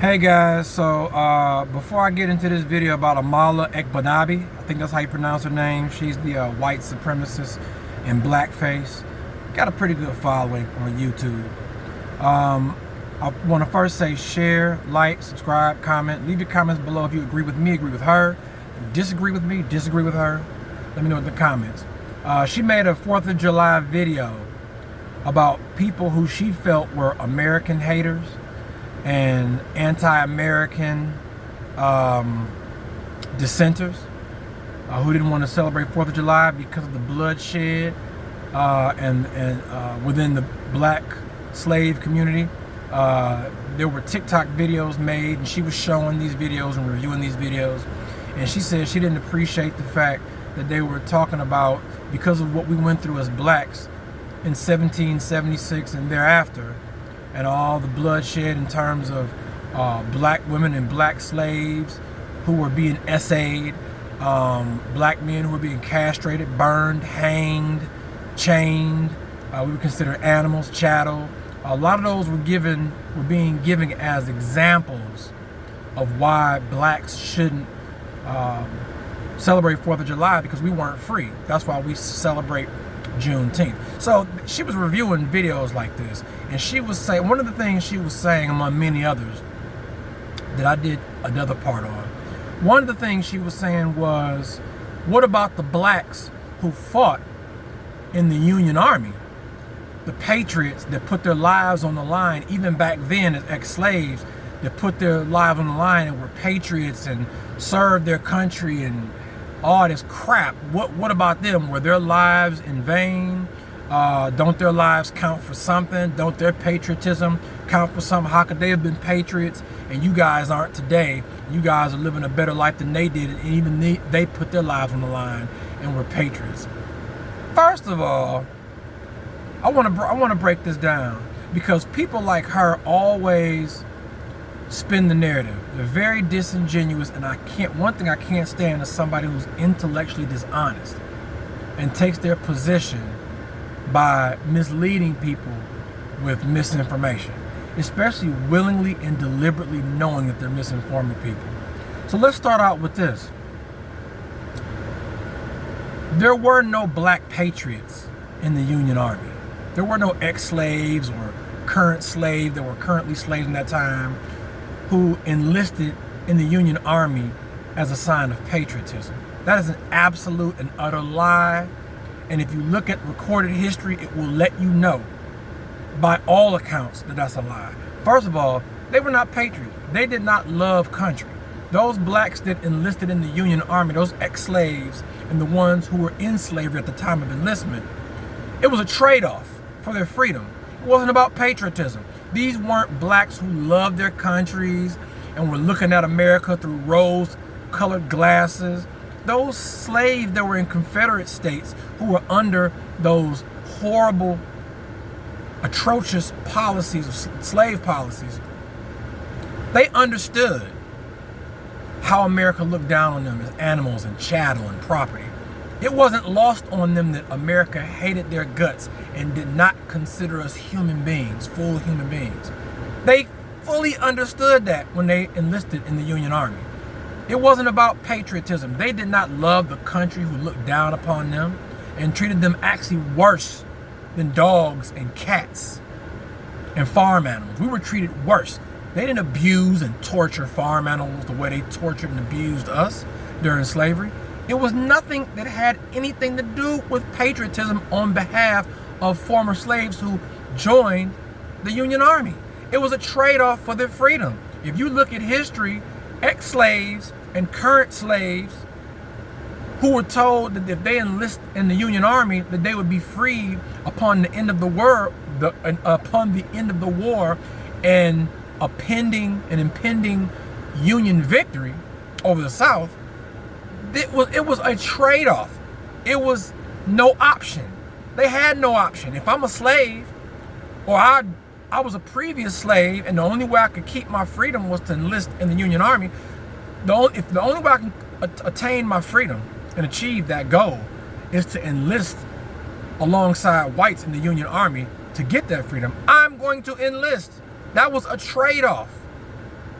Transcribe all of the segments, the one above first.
Hey guys, so before I get into this video about Amala Ekpunobi, I think that's how you pronounce her name. She's the white supremacist in blackface. Got a pretty good following on YouTube. I want to first say share, like, subscribe, comment. Leave your comments below if you agree with me, agree with her. Disagree with me, disagree with her. Let me know in the comments. She made a 4th of July video about people who she felt were American haters and anti-American dissenters who didn't want to celebrate 4th of July because of the bloodshed and within the black slave community. There were TikTok videos made, and she was showing these videos and reviewing these videos, and she said she didn't appreciate the fact that they were talking about, because of what we went through as blacks in 1776 and thereafter, and all the bloodshed in terms of black women and black slaves who were being essayed, black men who were being castrated, burned, hanged, chained. We would consider animals, chattel. A lot of those were being given as examples of why blacks shouldn't celebrate 4th of July, because we weren't free. That's why we celebrate Juneteenth. So she was reviewing videos like this, and she was saying, one of the things she was saying, among many others that I did another part on, one of the things she was saying was, what about the blacks who fought in the Union Army? The patriots that put their lives on the line, even back then as ex-slaves, that put their lives on the line and were patriots and served their country and all this crap. What about them? Were their lives in vain? Don't their lives count for something? Don't their patriotism count for something? How could they have been patriots and you guys aren't today? You guys are living a better life than they did, and even they put their lives on the line and were patriots. First of all, I want to break this down, because people like her always spin the narrative. They're very disingenuous, and one thing I can't stand is somebody who's intellectually dishonest and takes their position by misleading people with misinformation, especially willingly and deliberately knowing that they're misinforming people. So let's start out with this. There were no black patriots in the Union Army. There were no ex-slaves or current slaves that were currently slaves in that time who enlisted in the Union Army as a sign of patriotism. That is an absolute and utter lie. And if you look at recorded history, it will let you know, by all accounts, that that's a lie. First of all, they were not patriots. They did not love country. Those blacks that enlisted in the Union Army, those ex-slaves and the ones who were in slavery at the time of enlistment, it was a trade-off for their freedom. It wasn't about patriotism. These weren't blacks who loved their countries and were looking at America through rose-colored glasses. Those slaves that were in Confederate states who were under those horrible, atrocious policies, slave policies, they understood how America looked down on them as animals and chattel and property. It wasn't lost on them that America hated their guts and did not consider us human beings, full human beings. They fully understood that when they enlisted in the Union Army. It wasn't about patriotism. They did not love the country who looked down upon them and treated them actually worse than dogs and cats and farm animals. We were treated worse. They didn't abuse and torture farm animals the way they tortured and abused us during slavery. It was nothing that had anything to do with patriotism on behalf of former slaves who joined the Union Army. It was a trade-off for their freedom. If you look at history, ex-slaves and current slaves who were told that if they enlist in the Union Army, that they would be freed upon the end of the war, and an impending Union victory over the South. It was a trade-off. It was no option. They had no option. If I'm a slave, or I was a previous slave, and the only way I could keep my freedom was to enlist in the Union Army, the only way I can attain my freedom and achieve that goal is to enlist alongside whites in the Union Army to get that freedom, I'm going to enlist. That was a trade-off.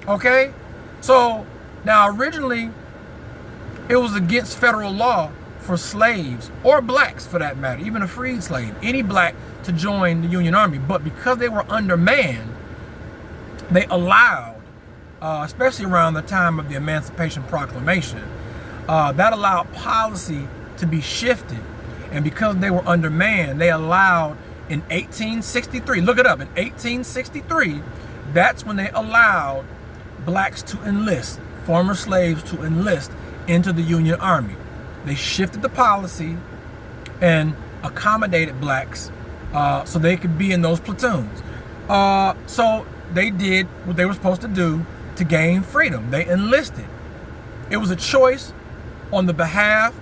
Okay? So now originally it was against federal law for slaves, or blacks for that matter, even a freed slave, any black, to join the Union Army. But because they were undermanned, they allowed, especially around the time of the Emancipation Proclamation, that allowed policy to be shifted. And because they were undermanned, they allowed in 1863, look it up, in 1863, that's when they allowed blacks to enlist, former slaves to enlist into the Union Army. They shifted the policy and accommodated blacks so they could be in those platoons. So they did what they were supposed to do to gain freedom. They enlisted. It was a choice on behalf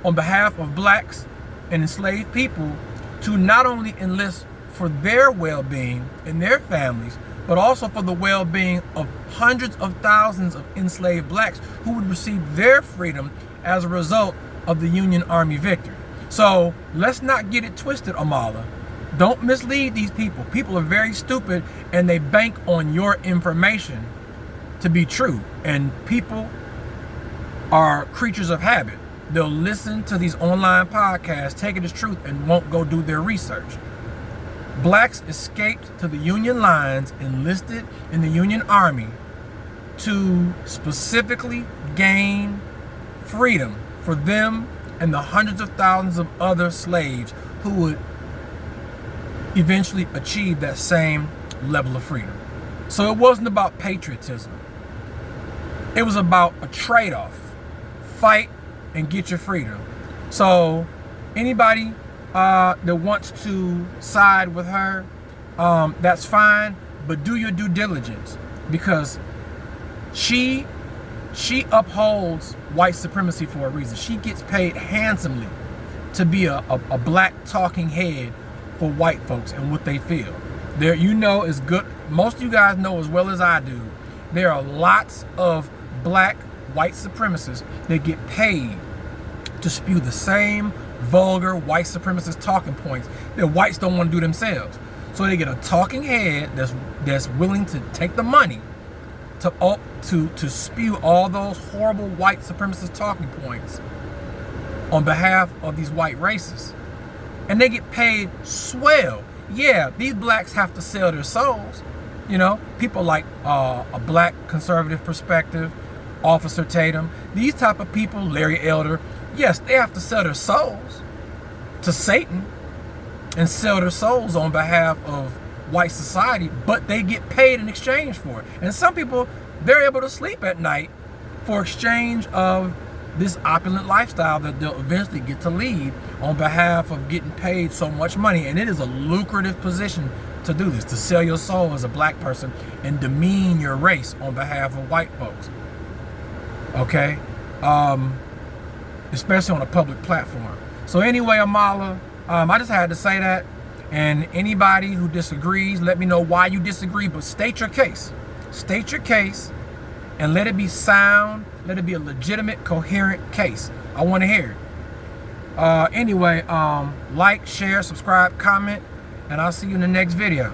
of blacks and enslaved people to not only enlist for their well-being and their families, but also for the well-being of hundreds of thousands of enslaved blacks who would receive their freedom as a result of the Union Army victory. So let's not get it twisted, Amala. Don't mislead these people. People are very stupid, and they bank on your information to be true. And people are creatures of habit. They'll listen to these online podcasts, take it as truth, and won't go do their research. Blacks escaped to the Union lines, enlisted in the Union Army to specifically gain freedom for them and the hundreds of thousands of other slaves who would eventually achieve that same level of freedom. So it wasn't about patriotism. It was about a trade-off. Fight and get your freedom. So anybody that wants to side with her, that's fine, but do your due diligence, because she upholds white supremacy for a reason. She gets paid handsomely to be a black talking head for white folks and what they feel. There, you know, is good. Most of you guys know as well as I do, there are lots of black white supremacists that get paid to spew the same vulgar white supremacist talking points that whites don't want to do themselves. So they get a talking head that's willing to take the money to spew all those horrible white supremacist talking points on behalf of these white racists. And they get paid swell. Yeah, these blacks have to sell their souls. You know, people like a black conservative perspective, Officer Tatum, these type of people, Larry Elder, yes, they have to sell their souls to Satan and sell their souls on behalf of white society, but they get paid in exchange for it. And some people, they're able to sleep at night for exchange of this opulent lifestyle that they'll eventually get to lead on behalf of getting paid so much money. And it is a lucrative position to do this, to sell your soul as a black person and demean your race on behalf of white folks. Okay? Especially on a public platform. So anyway, Amala, I just had to say that. And anybody who disagrees, let me know why you disagree, but state your case. State your case and let it be sound. Let it be a legitimate, coherent case. I want to hear it. Anyway, like, share, subscribe, comment, and I'll see you in the next video.